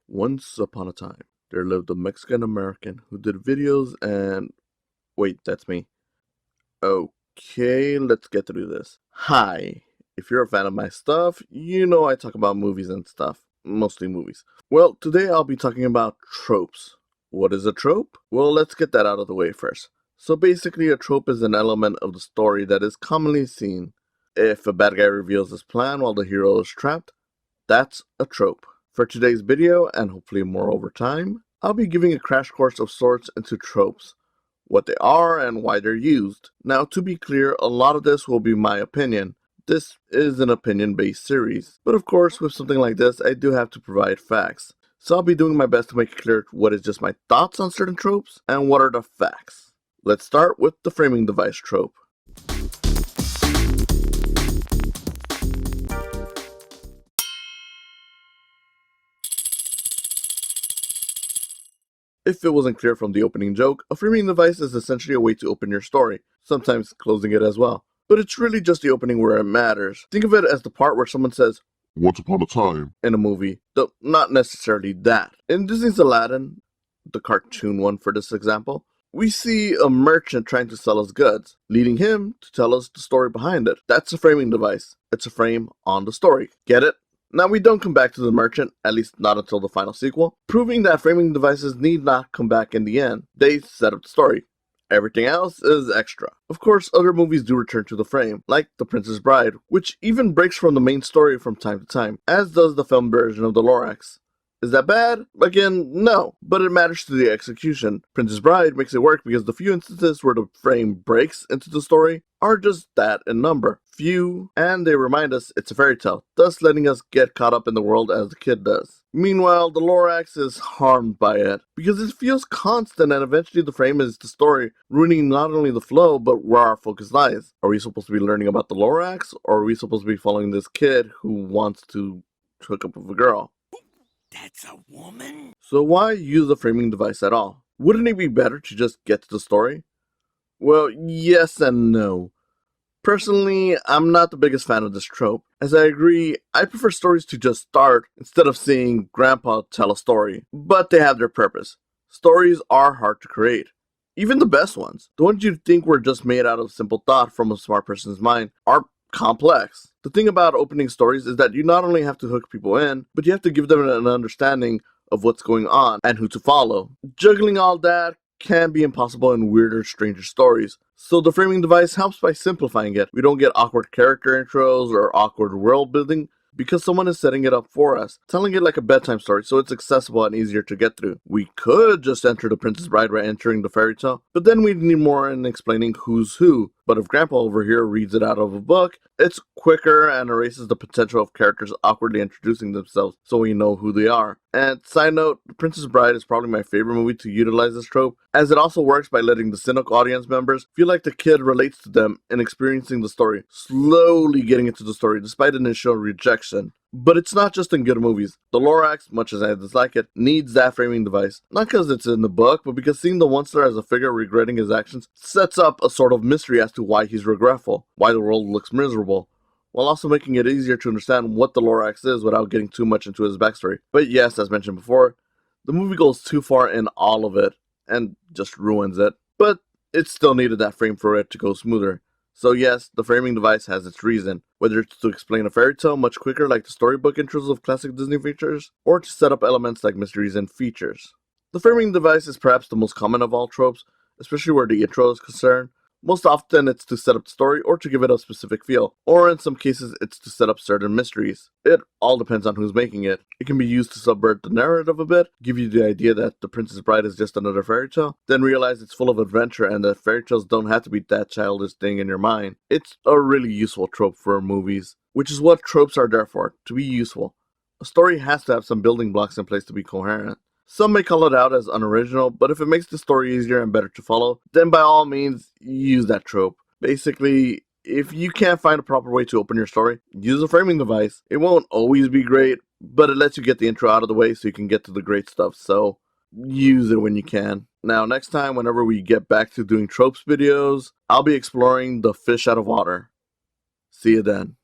Once upon a time, there lived a Mexican American who did videos and. Wait, that's me. Okay, let's get through this. Hi. If you're a fan of my stuff, you know I talk about movies and stuff. Mostly movies. Well, today I'll be talking about tropes. What is a trope? Well, let's get that out of the way first. So basically, a trope is an element of the story that is commonly seen. If a bad guy reveals his plan while the hero is trapped, that's a trope. For today's video, and hopefully more over time, I'll be giving a crash course of sorts into tropes, what they are and why they're used. Now, to be clear, a lot of this will be my opinion. This is an opinion-based series, but of course, with something like this, I do have to provide facts. So I'll be doing my best to make it clear what is just my thoughts on certain tropes, and what are the facts. Let's start with the framing device trope. If it wasn't clear from the opening joke, a framing device is essentially a way to open your story, sometimes closing it as well. But it's really just the opening where it matters. Think of it as the part where someone says, "Once upon a time," in a movie, though not necessarily that. In Disney's Aladdin, the cartoon one for this example, we see a merchant trying to sell us goods, leading him to tell us the story behind it. That's a framing device. It's a frame on the story. Get it? Now, we don't come back to the merchant, at least not until the final sequel, proving that framing devices need not come back in the end. They set up the story. Everything else is extra. Of course, other movies do return to the frame, like The Princess Bride, which even breaks from the main story from time to time, as does the film version of The Lorax. Is that bad? Again, no, but it matters to the execution. Princess Bride makes it work because the few instances where the frame breaks into the story are just that in number. Few, and they remind us it's a fairy tale, thus letting us get caught up in the world as the kid does. Meanwhile, the Lorax is harmed by it, because it feels constant and eventually the frame is the story, ruining not only the flow, but where our focus lies. Are we supposed to be learning about the Lorax, or are we supposed to be following this kid who wants to hook up with a girl? That's a woman? So why use a framing device at all? Wouldn't it be better to just get to the story? Well, yes and no. Personally, I'm not the biggest fan of this trope. As I agree, I prefer stories to just start instead of seeing Grandpa tell a story. But they have their purpose. Stories are hard to create. Even the best ones, the ones you'd think were just made out of simple thought from a smart person's mind, are complex. The thing about opening stories is that you not only have to hook people in, but you have to give them an understanding of what's going on and who to follow. Juggling all that can be impossible in weirder, stranger stories. So the framing device helps by simplifying it. We don't get awkward character intros or awkward world building because someone is setting it up for us, telling it like a bedtime story so it's accessible and easier to get through. We could just enter the Princess Bride by entering the fairy tale, but then we'd need more in explaining who's who. But if Grandpa over here reads it out of a book, it's quicker and erases the potential of characters awkwardly introducing themselves so we know who they are. And side note, The Princess Bride is probably my favorite movie to utilize this trope, as it also works by letting the cynical audience members feel like the kid relates to them in experiencing the story, slowly getting into the story despite initial rejection. But it's not just in good movies. The Lorax, much as I dislike it, needs that framing device. Not because it's in the book, but because seeing the monster as a figure regretting his actions sets up a sort of mystery as to why he's regretful, why the world looks miserable, while also making it easier to understand what the Lorax is without getting too much into his backstory. But yes, as mentioned before, the movie goes too far in all of it, and just ruins it. But it still needed that frame for it to go smoother. So yes, the framing device has its reason, whether it's to explain a fairy tale much quicker like the storybook intros of classic Disney features, or to set up elements like mysteries and features. The framing device is perhaps the most common of all tropes, especially where the intro is concerned. Most often it's to set up the story or to give it a specific feel, or in some cases it's to set up certain mysteries. It all depends on who's making it. It can be used to subvert the narrative a bit, give you the idea that The Princess Bride is just another fairy tale, then realize it's full of adventure and that fairy tales don't have to be that childish thing in your mind. It's a really useful trope for movies, which is what tropes are there for, to be useful. A story has to have some building blocks in place to be coherent. Some may call it out as unoriginal, but if it makes the story easier and better to follow, then by all means, use that trope. Basically, if you can't find a proper way to open your story, use a framing device. It won't always be great, but it lets you get the intro out of the way so you can get to the great stuff, so use it when you can. Now, next time, whenever we get back to doing tropes videos, I'll be exploring the fish out of water. See you then.